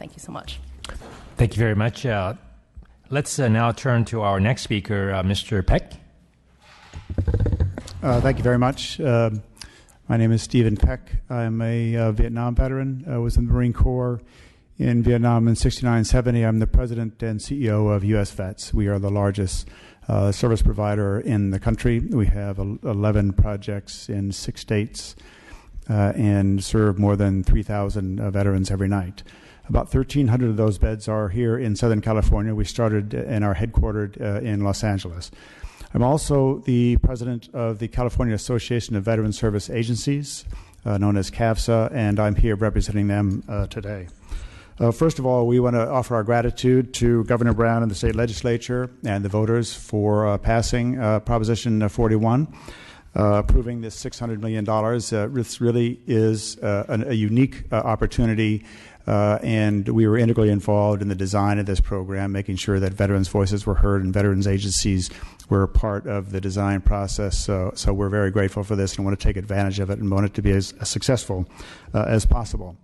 Thank you so much. Thank you very much. Let's now turn to our next speaker, Mr. Peck. Thank you very much. My name is Stephen Peck. I'm a Vietnam veteran. I was in the Marine Corps in Vietnam in 69-70. I'm the president and CEO of US Vets. We are the largest service provider in the country. We have 11 projects in 6 states and serve more than 3,000 veterans every night. About 1,300 of those beds are here in Southern California. We started and are headquartered in Los Angeles. I'm also the president of the California Association of Veteran Service Agencies, known as CAVSA, and I'm here representing them today. First of all, we want to offer our gratitude to Governor Brown and the state legislature and the voters for passing Proposition 41, approving this $600 million. This really is a unique opportunity, and we were integrally involved in the design of this program, making sure that veterans' voices were heard and veterans' agencies were part of the design process. So we're very grateful for this and want to take advantage of it and want it to be as successful as possible.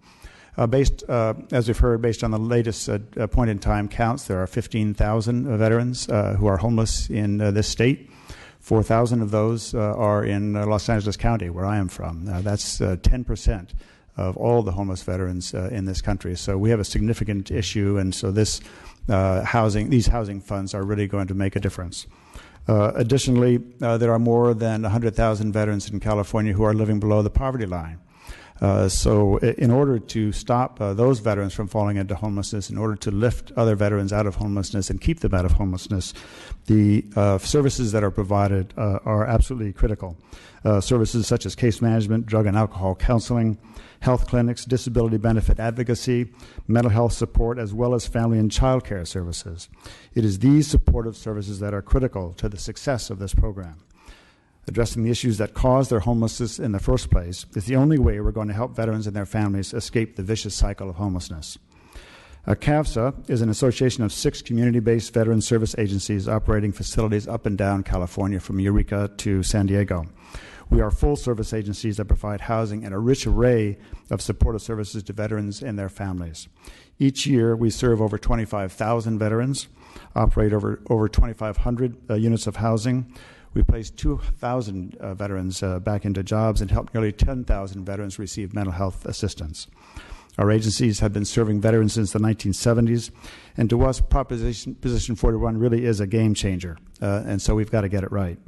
As we've heard, based on the latest point-in-time counts, there are 15,000 veterans who are homeless in this state. 4,000 of those are in Los Angeles County, where I am from. That's 10% of all the homeless veterans in this country. So we have a significant issue, and so these housing funds are really going to make a difference. Additionally, there are more than 100,000 veterans in California who are living below the poverty line. So in order to stop those veterans from falling into homelessness, in order to lift other veterans out of homelessness and keep them out of homelessness, the services that are provided are absolutely critical. Services such as case management, drug and alcohol counseling, health clinics, disability benefit advocacy, mental health support, as well as family and child care services. It is these supportive services that are critical to the success of this program. Addressing the issues that cause their homelessness in the first place is the only way we're going to help veterans and their families escape the vicious cycle of homelessness. CAVSA is an association of 6 community-based veteran service agencies operating facilities up and down California from Eureka to San Diego. We are full-service agencies that provide housing and a rich array of supportive services to veterans and their families. Each year, we serve over 25,000 veterans, operate over 2,500 units of housing. We placed 2,000 veterans back into jobs and helped nearly 10,000 veterans receive mental health assistance. Our agencies have been serving veterans since the 1970s, and to us, Proposition 41 really is a game changer, and so we've got to get it right.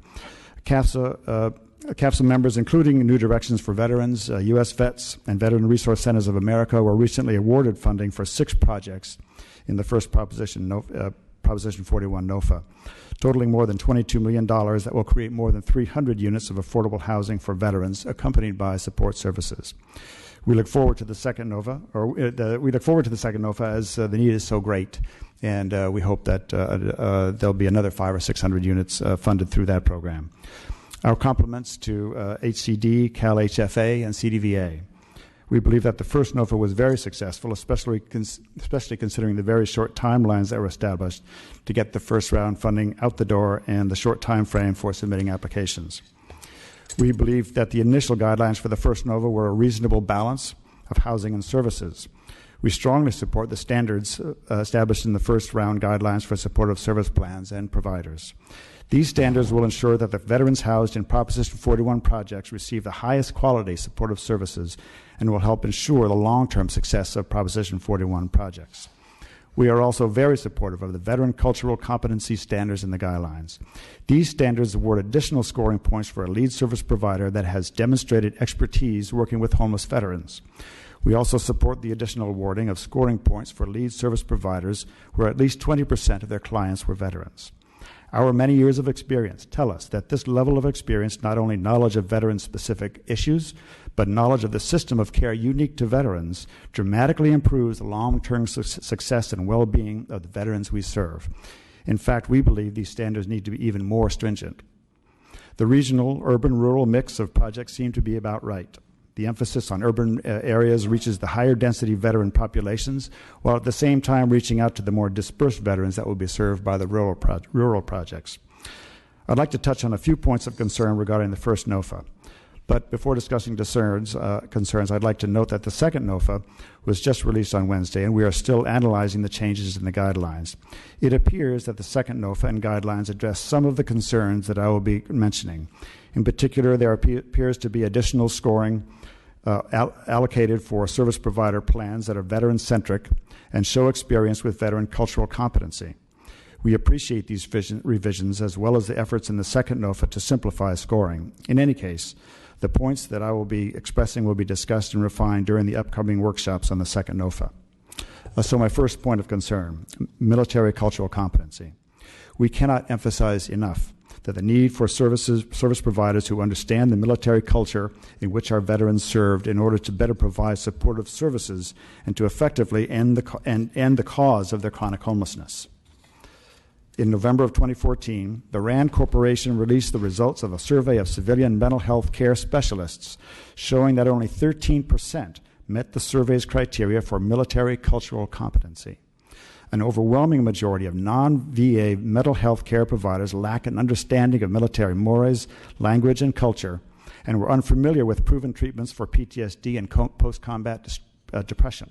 CAVSA members, including New Directions for Veterans, US Vets, and Veteran Resource Centers of America, were recently awarded funding for 6 projects in the first Proposition 41 NOFA, totaling more than $22 million that will create more than 300 units of affordable housing for veterans, accompanied by support services. We look forward to the second NOFA, as the need is so great, and we hope that there'll be another 500 or 600 units funded through that program. Our compliments to HCD, CalHFA, and CDVA. We believe that the first NOFA was very successful, especially considering the very short timelines that were established to get the first round funding out the door and the short time frame for submitting applications. We believe that the initial guidelines for the first NOFA were a reasonable balance of housing and services. We strongly support the standards established in the first round guidelines for supportive service plans and providers. These standards will ensure that the veterans housed in Proposition 41 projects receive the highest quality supportive services and will help ensure the long-term success of Proposition 41 projects. We are also very supportive of the veteran cultural competency standards in the guidelines. These standards award additional scoring points for a lead service provider that has demonstrated expertise working with homeless veterans. We also support the additional awarding of scoring points for lead service providers where at least 20% of their clients were veterans. Our many years of experience tell us that this level of experience, not only knowledge of veteran-specific issues, but knowledge of the system of care unique to veterans, dramatically improves the long-term success and well-being of the veterans we serve. In fact, we believe these standards need to be even more stringent. The regional, urban-rural mix of projects seem to be about right. The emphasis on urban areas reaches the higher density veteran populations, while at the same time reaching out to the more dispersed veterans that will be served by the rural projects. I'd like to touch on a few points of concern regarding the first NOFA. But before discussing concerns, I'd like to note that the second NOFA was just released on Wednesday, and we are still analyzing the changes in the guidelines. It appears that the second NOFA and guidelines address some of the concerns that I will be mentioning. In particular, there appears to be additional scoring allocated for service provider plans that are veteran-centric and show experience with veteran cultural competency. We appreciate these revisions as well as the efforts in the second NOFA to simplify scoring. In any case, the points that I will be expressing will be discussed and refined during the upcoming workshops on the second NOFA. So my first point of concern, military cultural competency. We cannot emphasize enough that the need for service providers who understand the military culture in which our veterans served in order to better provide supportive services and to effectively end the cause of their chronic homelessness. In November of 2014, the RAND Corporation released the results of a survey of civilian mental health care specialists, showing that only 13% met the survey's criteria for military cultural competency. An overwhelming majority of non-VA mental health care providers lack an understanding of military mores, language, and culture, and were unfamiliar with proven treatments for PTSD and post-combat depression.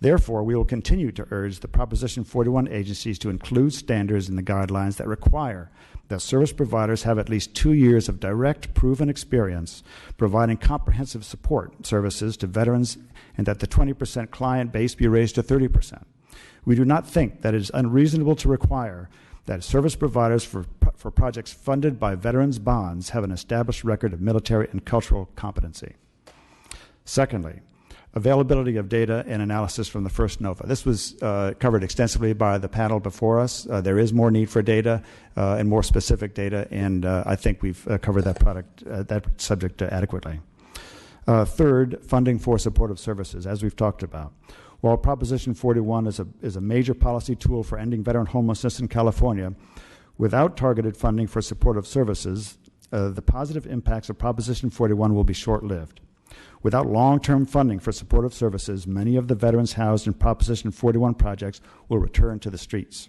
Therefore, we will continue to urge the Proposition 41 agencies to include standards in the guidelines that require that service providers have at least 2 years of direct, proven experience providing comprehensive support services to veterans, and that the 20% client base be raised to 30%. We do not think that it is unreasonable to require that service providers for projects funded by veterans' bonds have an established record of military and cultural competency. Secondly, availability of data and analysis from the first NOFA. This was covered extensively by the panel before us. There is more need for data and more specific data, and I think we've covered that subject adequately. Third, funding for supportive services, as we've talked about. While Proposition 41 is a major policy tool for ending veteran homelessness in California, without targeted funding for supportive services, the positive impacts of Proposition 41 will be short-lived. Without long-term funding for supportive services, many of the veterans housed in Proposition 41 projects will return to the streets.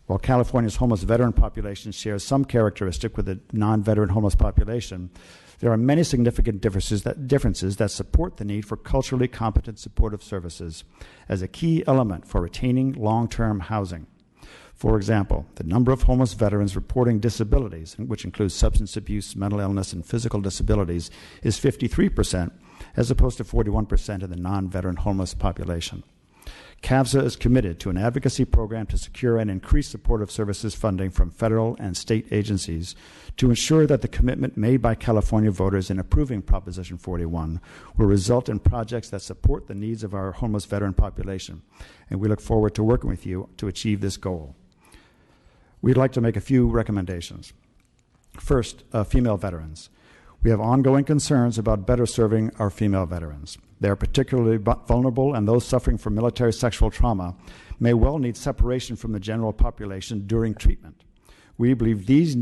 While California's homeless veteran population shares some characteristic with the non-veteran homeless population, there are many significant differences that support the need for culturally competent supportive services as a key element for retaining long-term housing. For example, the number of homeless veterans reporting disabilities, which includes substance abuse, mental illness, and physical disabilities, is 53%, as opposed to 41% of the non-veteran homeless population. CAVSA is committed to an advocacy program to secure and increase supportive services funding from federal and state agencies to ensure that the commitment made by California voters in approving Proposition 41 will result in projects that support the needs of our homeless veteran population. And we look forward to working with you to achieve this goal. We'd like to make a few recommendations. First, female veterans. We have ongoing concerns about better serving our female veterans. They are particularly vulnerable, and those suffering from military sexual trauma may well need separation from the general population during treatment. We believe these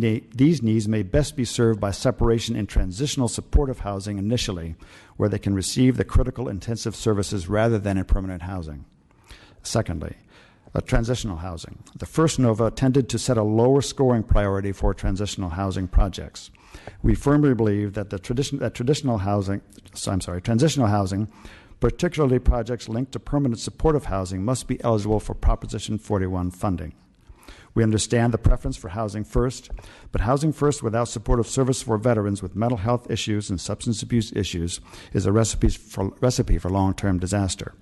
needs may best be served by separation in transitional supportive housing initially, where they can receive the critical intensive services rather than in permanent housing. Secondly, transitional housing. The first NOVA tended to set a lower scoring priority for transitional housing projects. We firmly believe that transitional housing, particularly projects linked to permanent supportive housing, must be eligible for Proposition 41 funding. We understand the preference for housing first, but housing first without supportive service for veterans with mental health issues and substance abuse issues is a recipe for long-term disaster.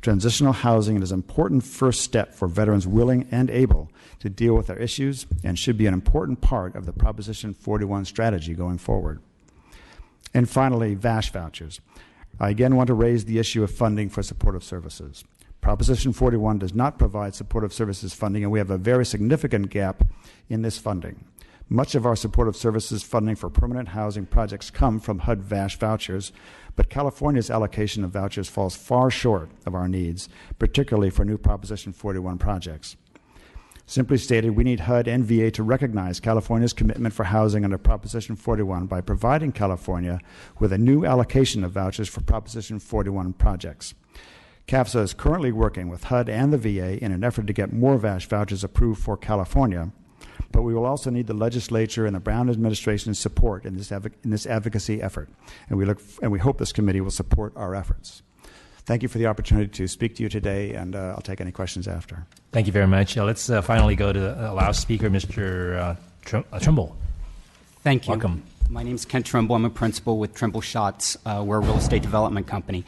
Transitional housing is an important first step for veterans willing and able to deal with their issues and should be an important part of the Proposition 41 strategy going forward. And finally, VASH vouchers. I again want to raise the issue of funding for supportive services. Proposition 41 does not provide supportive services funding, and we have a very significant gap in this funding. Much of our supportive services funding for permanent housing projects come from HUD VASH vouchers, but California's allocation of vouchers falls far short of our needs, particularly for new Proposition 41 projects. Simply stated, we need HUD and VA to recognize California's commitment for housing under Proposition 41 by providing California with a new allocation of vouchers for Proposition 41 projects. CAVSA is currently working with HUD and the VA in an effort to get more VASH vouchers approved for California, But we will also need the legislature and the Brown administration's support in this advocacy effort. And we hope this committee will support our efforts. Thank you for the opportunity to speak to you today, and I'll take any questions after. Thank you very much. Let's finally go to the last speaker, Mr. Trimble. Thank you. Welcome. My name is Kent Trimble. I'm a principal with Trimble Schatz. We're a real estate development company.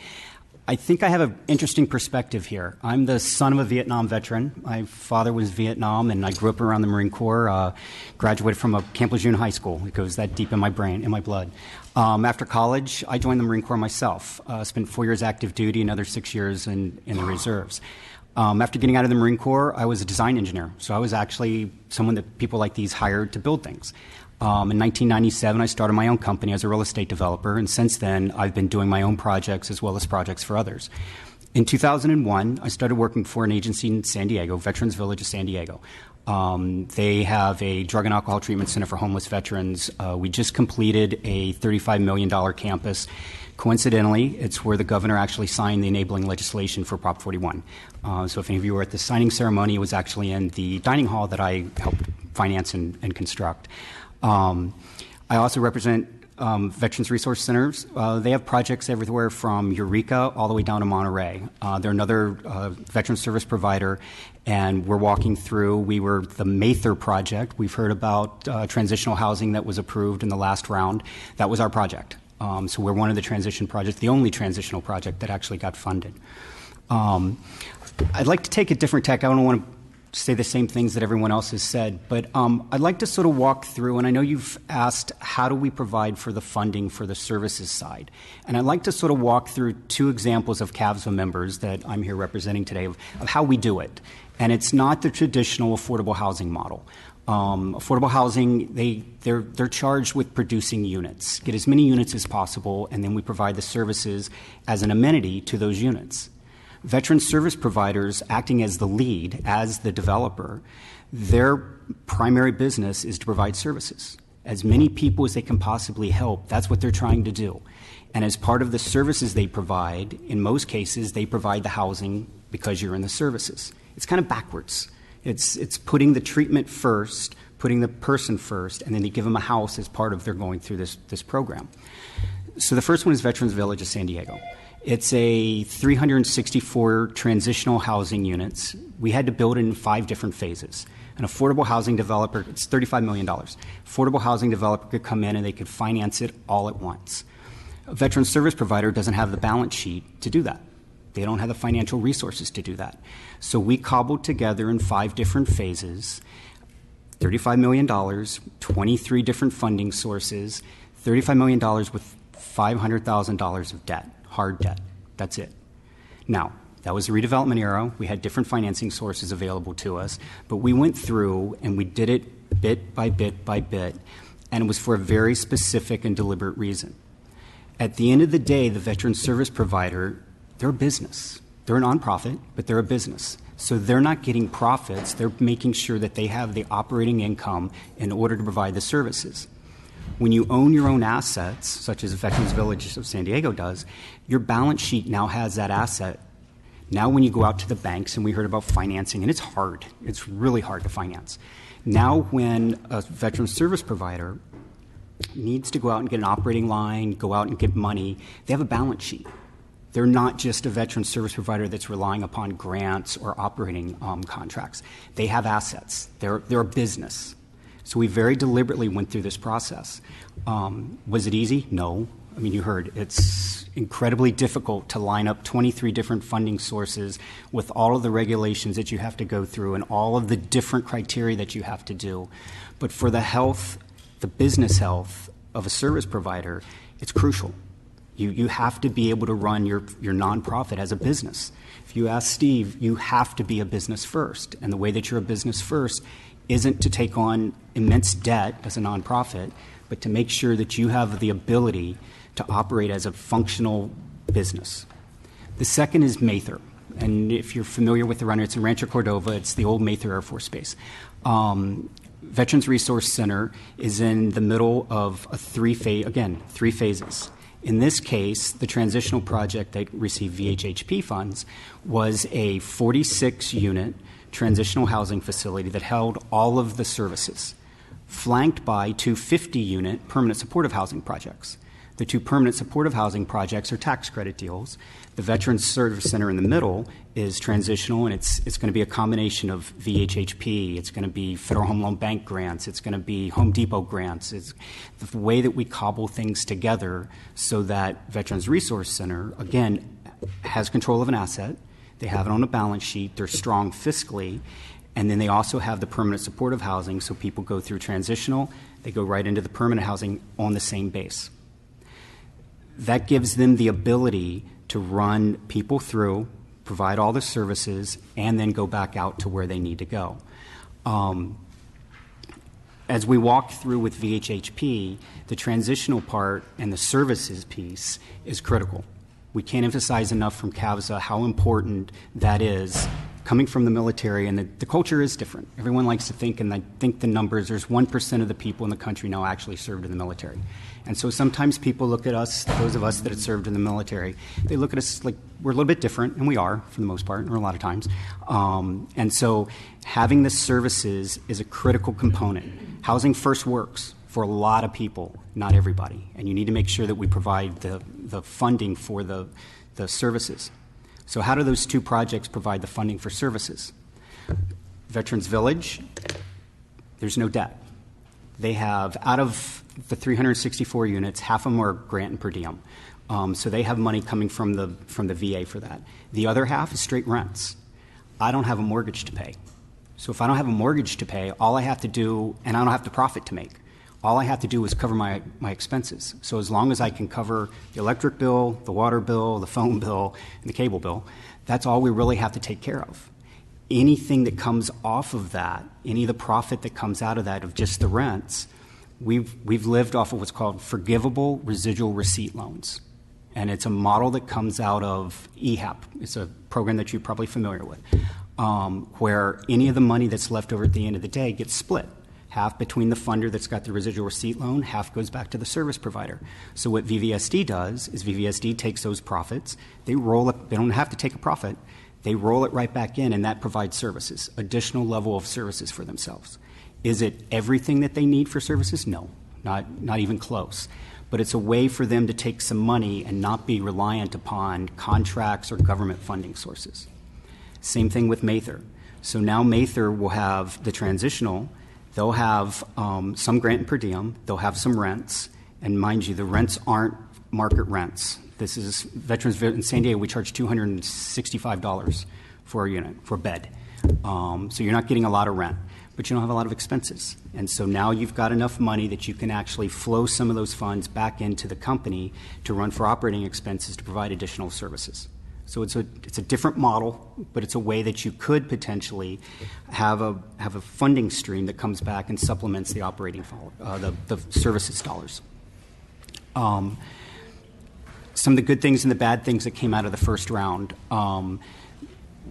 I think I have an interesting perspective here. I'm the son of a Vietnam veteran. My father was Vietnam, and I grew up around the Marine Corps, graduated from a Camp Lejeune high school. It goes that deep in my brain, in my blood. After college, I joined the Marine Corps myself. Spent 4 years active duty, another 6 years in the reserves. After getting out of the Marine Corps, I was a design engineer. So I was actually someone that people like these hired to build things. In 1997, I started my own company as a real estate developer, and since then, I've been doing my own projects as well as projects for others. In 2001, I started working for an agency in San Diego, Veterans Village of San Diego. They have a drug and alcohol treatment center for homeless veterans. We just completed a $35 million campus. Coincidentally, it's where the governor actually signed the enabling legislation for Prop 41. So if any of you were at the signing ceremony, it was actually in the dining hall that I helped finance and construct. I also represent Veterans Resource Centers. They have projects everywhere from Eureka all the way down to Monterey. They're another veteran service provider, and we're walking through. We were the Mather project. We've heard about transitional housing that was approved in the last round. That was our project. So we're one of the transition projects, the only transitional project that actually got funded. I'd like to take a different tack. I don't want to say the same things that everyone else has said, but I'd like to sort of walk through, and I know you've asked, how do we provide for the funding for the services side? And I'd like to sort of walk through two examples of CAVSA members that I'm here representing today of how we do it. And it's not the traditional affordable housing model. Affordable housing, they're charged with producing units, get as many units as possible, and then we provide the services as an amenity to those units. Veteran service providers, acting as the lead, as the developer, their primary business is to provide services. As many people as they can possibly help, that's what they're trying to do. And as part of the services they provide, in most cases, they provide the housing because you're in the services. It's kind of backwards. It's putting the treatment first, putting the person first, and then they give them a house as part of their going through this program. So the first one is Veterans Village of San Diego. It's a 364 transitional housing units. We had to build it in 5 different phases. An affordable housing developer, it's $35 million. Affordable housing developer could come in and they could finance it all at once. A veteran service provider doesn't have the balance sheet to do that. They don't have the financial resources to do that. So we cobbled together in 5 different phases, $35 million, 23 different funding sources, $35 million with $500,000 of debt. Hard debt. That's it. Now, that was the redevelopment era. We had different financing sources available to us, but we went through and we did it bit by bit by bit, and it was for a very specific and deliberate reason. At the end of the day, the veteran service provider, they're a business. They're a nonprofit, but they're a business. So they're not getting profits. They're making sure that they have the operating income in order to provide the services. When you own your own assets, such as Veterans Village of San Diego does, your balance sheet now has that asset. Now when you go out to the banks, and we heard about financing, and it's hard. It's really hard to finance. Now when a veteran service provider needs to go out and get an operating line, go out and get money, they have a balance sheet. They're not just a veteran service provider that's relying upon grants or operating contracts. They have assets. They're a business. So we very deliberately went through this process. Was it easy? No. I mean, you heard, it's incredibly difficult to line up 23 different funding sources with all of the regulations that you have to go through and all of the different criteria that you have to do. But for the health, the business health of a service provider, it's crucial. You have to be able to run your nonprofit as a business. If you ask Steve, you have to be a business first. And the way that you're a business first isn't to take on immense debt as a nonprofit, but to make sure that you have the ability to operate as a functional business. The second is Mather. And if you're familiar with the runner, it's in Rancho Cordova. It's the old Mather Air Force Base. Veterans Resource Center is in the middle of a 3 phases. In this case, the transitional project that received VHHP funds was a 46-unit, transitional housing facility that held all of the services, flanked by 2 50-unit permanent supportive housing projects. The 2 permanent supportive housing projects are tax credit deals. The Veterans Service Center in the middle is transitional, and it's going to be a combination of VHHP. It's going to be Federal Home Loan Bank grants. It's going to be Home Depot grants. It's the way that we cobble things together so that Veterans Resource Center, again, has control of an asset. They have it on a balance sheet. They're strong fiscally. And then they also have the permanent supportive housing, so people go through transitional. They go right into the permanent housing on the same base. That gives them the ability to run people through, provide all the services, and then go back out to where they need to go. As we walk through with VHHP, the transitional part and the services piece is critical. We can't emphasize enough from CAVSA how important that is. Coming from the military, and the culture is different. Everyone likes to think, and I think the numbers, there's 1% of the people in the country now actually served in the military. And so sometimes people look at us, those of us that have served in the military, they look at us like we're a little bit different, and we are for the most part, or a lot of times. And so having the services is a critical component. Housing first works for a lot of people, not everybody. And you need to make sure that we provide the funding for the services. So how do those 2 projects provide the funding for services? Veterans Village, there's no debt. They have, out of the 364 units, half of them are grant and per diem. So they have money coming from the VA for that. The other half is straight rents. I don't have a mortgage to pay. So if I don't have a mortgage to pay, all I have to do, and I don't have the profit to make, all I have to do is cover my expenses. So as long as I can cover the electric bill, the water bill, the phone bill, and the cable bill, that's all we really have to take care of. Anything that comes off of that, any of the profit that comes out of that, of just the rents, we've lived off of what's called forgivable residual receipt loans. And it's a model that comes out of EHAP. It's a program that you're probably familiar with, where any of the money that's left over at the end of the day gets split. Half between the funder that's got the residual receipt loan, half goes back to the service provider. So what VVSD does is VVSD takes those profits, they roll it, they don't have to take a profit, they roll it right back in, and that provides services, additional level of services for themselves. Is it everything that they need for services? No, not even close. But it's a way for them to take some money and not be reliant upon contracts or government funding sources. Same thing with Mather. So now Mather will have the transitional. They'll have some grant and per diem. They'll have some rents. And mind you, the rents aren't market rents. This is Veterans in San Diego, we charge $265 for a unit, for a bed. So you're not getting a lot of rent, but you don't have a lot of expenses. And so now you've got enough money that you can actually flow some of those funds back into the company to run for operating expenses to provide additional services. So it's a different model, but it's a way that you could potentially have a funding stream that comes back and supplements the operating the services dollars. Some of the good things and the bad things that came out of the first round. One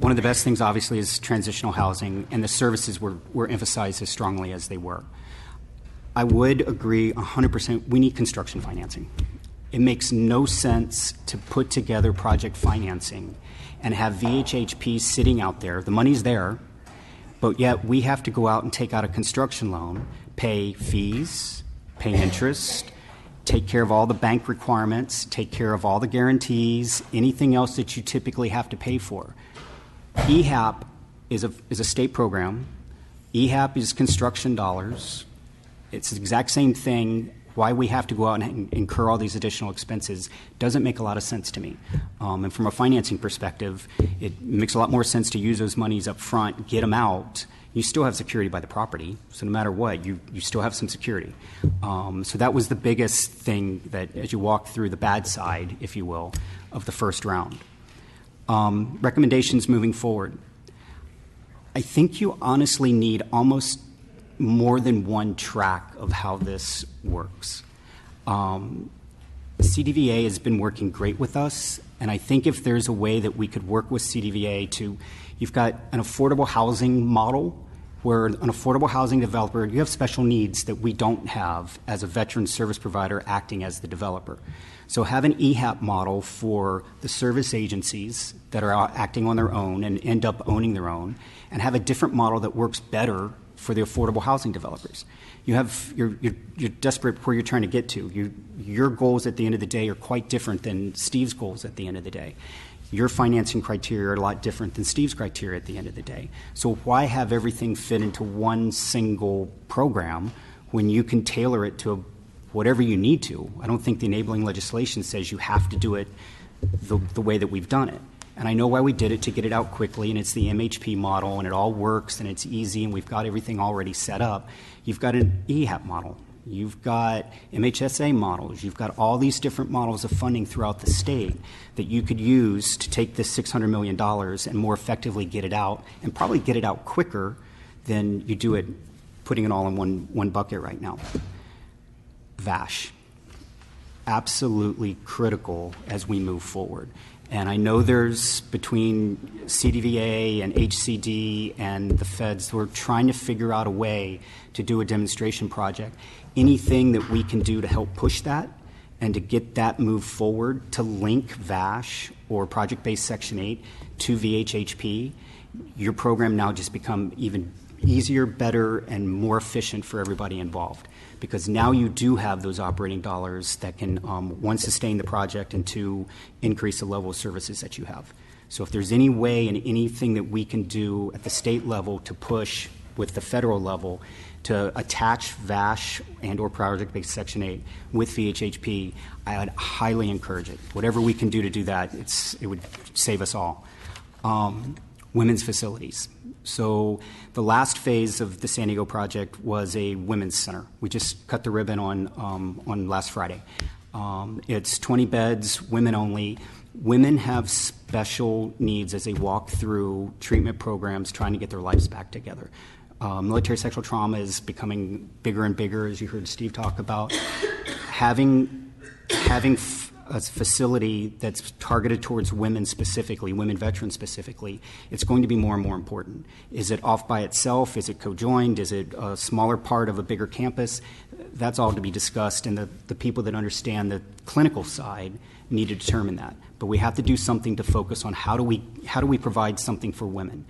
of the best things, obviously, is transitional housing, and the services were emphasized as strongly as they were. I would agree 100%. We need construction financing. It makes no sense to put together project financing and have VHHP sitting out there. The money's there, but yet we have to go out and take out a construction loan, pay fees, pay interest, take care of all the bank requirements, take care of all the guarantees, anything else that you typically have to pay for. EHAP is a state program. EHAP is construction dollars. It's the exact same thing. Why we have to go out and incur all these additional expenses doesn't make a lot of sense to me. And from a financing perspective, it makes a lot more sense to use those monies up front, get them out. You still have security by the property, so no matter what, you still have some security. So that was the biggest thing that, as you walk through the bad side, if you will, of the first round. Recommendations moving forward. I think you honestly need almost more than one track of how this works. CDVA has been working great with us, and I think if there's a way that we could work with CDVA to, you've got an affordable housing model where an affordable housing developer, you have special needs that we don't have as a veteran service provider acting as the developer. So have an EHAP model for the service agencies that are acting on their own and end up owning their own, and have a different model that works better for the affordable housing developers. You're desperate where you're trying to get to. Your goals at the end of the day are quite different than Steve's goals at the end of the day. Your financing criteria are a lot different than Steve's criteria at the end of the day. So why have everything fit into one single program when you can tailor it to whatever you need to? I don't think the enabling legislation says you have to do it the way that we've done it. And I know why we did it, to get it out quickly, and it's the MHP model, and it all works, and it's easy, and we've got everything already set up. You've got an EHAP model. You've got MHSA models. You've got all these different models of funding throughout the state that you could use to take this $600 million and more effectively get it out, and probably get it out quicker than you do it putting it all in one bucket right now. VASH. Absolutely critical as we move forward. And I know there's between CDVA and HCD and the feds, we're trying to figure out a way to do a demonstration project. Anything that we can do to help push that and to get that move forward, to link VASH or project-based Section 8 to VHHP, your program now just become even easier, better, and more efficient for everybody involved. Because now you do have those operating dollars that can, one, sustain the project, and two, increase the level of services that you have. So if there's any way and anything that we can do at the state level to push with the federal level to attach VASH and or project-based Section 8 with VHHP, I would highly encourage it. Whatever we can do to do that, it would save us all. Women's facilities. So the last phase of the San Diego project was a women's center. We just cut the ribbon on last Friday. It's 20 beds, women only. Women have special needs as they walk through treatment programs trying to get their lives back together. Military sexual trauma is becoming bigger and bigger, as you heard Steve talk about. Having a facility that's targeted towards women specifically, women veterans specifically, it's going to be more and more important. Is it off by itself? Is it co-joined? Is it a smaller part of a bigger campus? That's all to be discussed, and the people that understand the clinical side need to determine that. But we have to do something to focus on how do we provide something for women.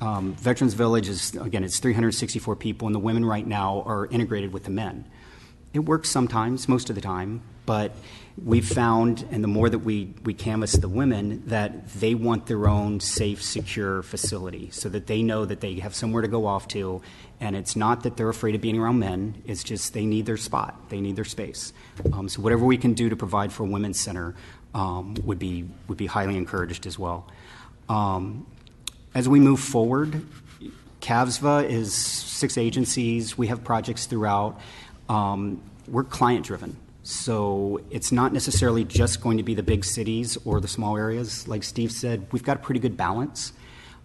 Veterans Village is, again, it's 364 people, and the women right now are integrated with the men. It works sometimes, most of the time, but we've found, and the more that we canvass the women, that they want their own safe, secure facility so that they know that they have somewhere to go off to, and it's not that they're afraid of being around men, it's just they need their spot, they need their space. So whatever we can do to provide for a women's center would be highly encouraged as well. As we move forward, CAVSVA is 6 agencies. We have projects throughout. We're client-driven. So it's not necessarily just going to be the big cities or the small areas. Like Steve said, we've got a pretty good balance.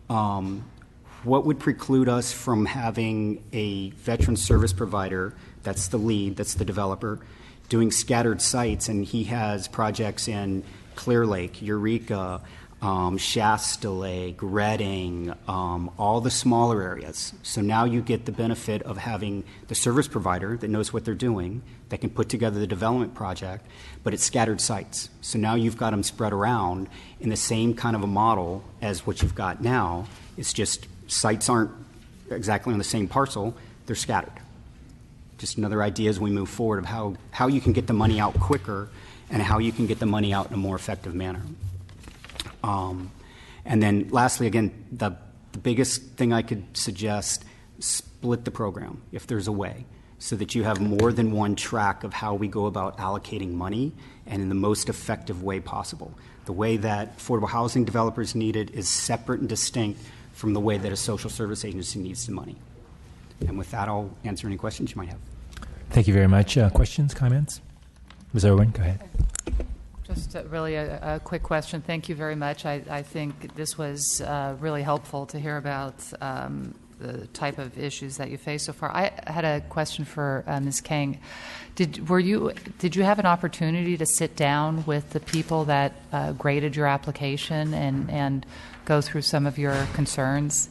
What would preclude us from having a veteran service provider, that's the lead, that's the developer, doing scattered sites, and he has projects in Clear Lake, Eureka, Shasta Lake, Redding, all the smaller areas. So now you get the benefit of having the service provider that knows what they're doing, that can put together the development project, but it's scattered sites. So now you've got them spread around in the same kind of a model as what you've got now. It's just sites aren't exactly on the same parcel, they're scattered. Just another idea as we move forward of how you can get the money out quicker and how you can get the money out in a more effective manner. And then lastly, again, the biggest thing I could suggest, split the program if there's a way, so that you have more than one track of how we go about allocating money and in the most effective way possible. The way that affordable housing developers need it is separate and distinct from the way that a social service agency needs the money. And with that, I'll answer any questions you might have. Thank you very much. Questions, comments? Ms. Irwin, go ahead. Just really a quick question. Thank you very much. I think this was really helpful to hear about the type of issues that you face so far. I had a question for Ms. Kang. Did you have an opportunity to sit down with the people that graded your application and go through some of your concerns?